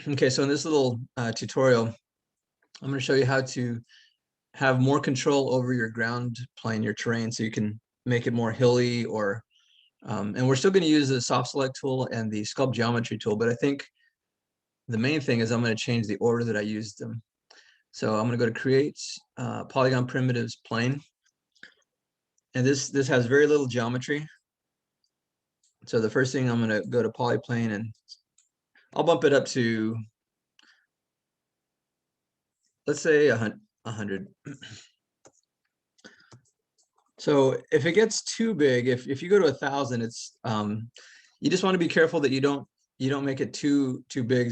Okay, so in this little tutorial, I'm going to show you how to have more control over your ground plane, your terrain, so you can make it more hilly or, and we're still going to use the soft select tool and the sculpt geometry tool, but I think the main thing is I'm going to change the order that I use them. So I'm going to go to create polygon primitives plane. And this has very little geometry. So the first thing I'm going to go to polyplane and I'll bump it up to, let's say 100. So if it gets too big, if you go to 1,000, it's you just want to be careful that you don't make it too big.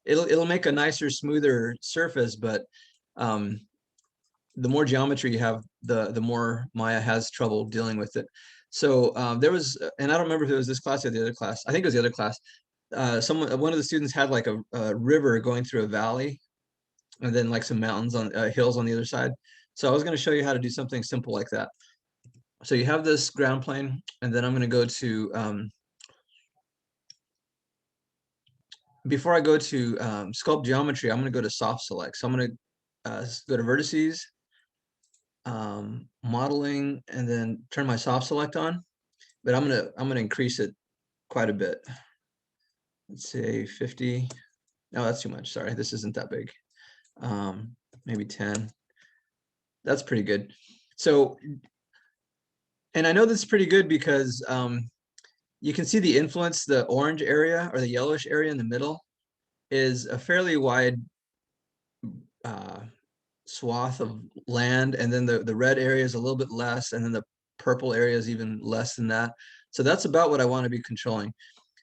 It'll make a nicer, smoother surface, but the more geometry you have, the more Maya has trouble dealing with it. So there was, and I don't remember if it was this class or the other class. I think it was the other class. One of the students had like a river going through a valley, and then like some mountains on hills on the other side. So I was going to show you how to do something simple like that. So you have this ground plane, and then I'm going to go to before I go to sculpt geometry, I'm going to go to soft select. So I'm going to go to vertices, modeling, and then turn my soft select on. But I'm gonna increase it quite a bit. Let's say 50. No, that's too much. Sorry, this isn't that big. Maybe 10. That's pretty good. So, and I know this is pretty good because you can see the influence. The orange area or the yellowish area in the middle is a fairly wide uh, swath of land, and then the red area is a little bit less, and then the purple area is even less than that. So that's about what I want to be controlling.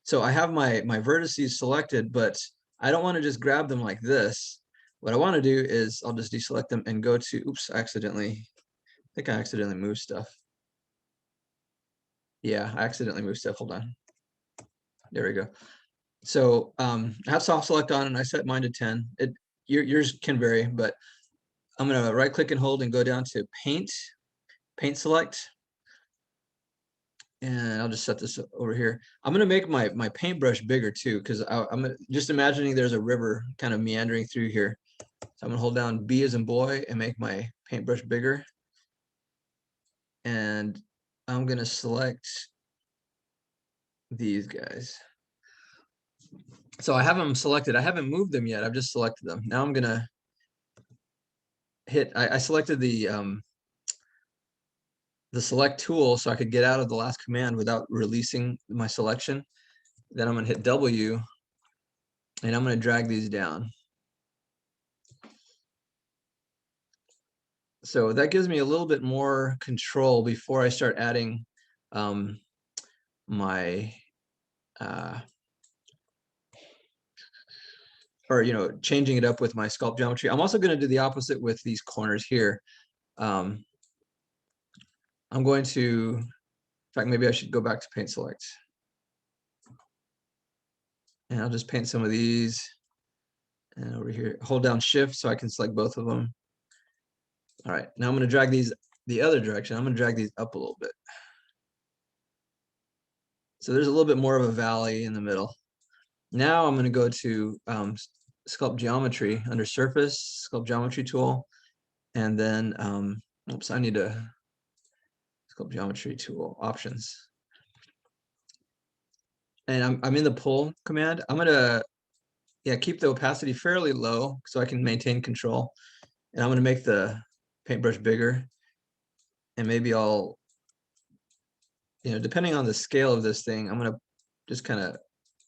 So I have my vertices selected, but I don't want to just grab them like this. What I want to do is I'll just deselect them and go to, oops, I think I accidentally moved stuff. Yeah, I accidentally moved stuff. Hold on. There we go. So I have soft select on and I set mine to 10. Yours can vary, but I'm going to right click and hold and go down to paint select. And I'll just set this over here. I'm gonna make my paintbrush bigger too, because I'm just imagining there's a river kind of meandering through here. So I'm gonna hold down B as in boy and make my paintbrush bigger. And I'm gonna select these guys. So I have them selected. I haven't moved them yet. I've just selected them. Now I'm gonna hit, I selected the select tool so I could get out of the last command without releasing my selection. Then I'm gonna hit W and I'm gonna drag these down. So that gives me a little bit more control before I start adding my or changing it up with my sculpt geometry. I'm also going to do the opposite with these corners here. I'm going to, in fact, maybe I should go back to paint select. And I'll just paint some of these. And over here, hold down shift so I can select both of them. All right, now I'm going to drag these the other direction. I'm going to drag these up a little bit. So there's a little bit more of a valley in the middle. Now I'm going to go to sculpt geometry under surface, sculpt geometry tool, and then oops, I need a sculpt geometry tool options. And I'm in the pull command. I'm gonna keep the opacity fairly low so I can maintain control. And I'm gonna make the paintbrush bigger. And maybe I'll, depending on the scale of this thing, I'm gonna just kind of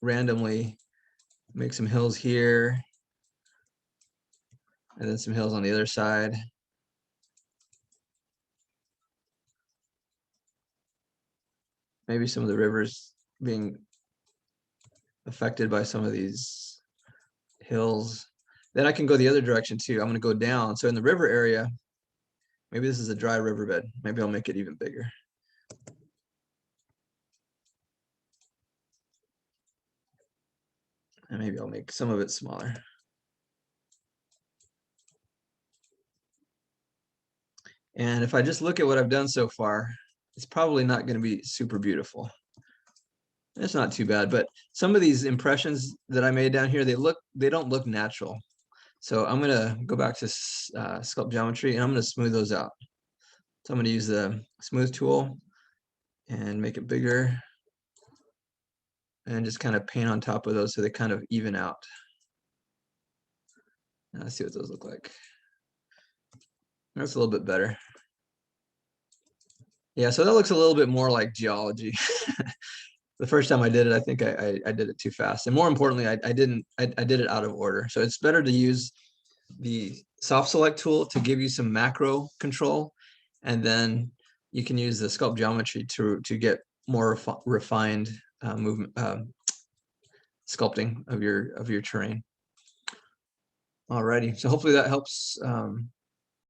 randomly make some hills here and then some hills on the other side. Maybe some of the rivers being affected by some of these hills. Then I can go the other direction too. I'm going to go down. So in the river area, maybe this is a dry riverbed. Maybe I'll make it even bigger. And maybe I'll make some of it smaller. And if I just look at what I've done so far, it's probably not going to be super beautiful. It's not too bad, but some of these impressions that I made down here, they don't look natural. So I'm gonna go back to sculpt geometry and I'm gonna smooth those out. So I'm gonna use the smooth tool and make it bigger and just kind of paint on top of those so they kind of even out. Now let's see what those look like. That's a little bit better. Yeah, so that looks a little bit more like geology. The first time I did it, I think I did it too fast. And more importantly, I did it out of order. So it's better to use the soft select tool to give you some macro control. And then you can use the sculpt geometry to get more refined movement sculpting of your terrain. Alrighty, so hopefully that helps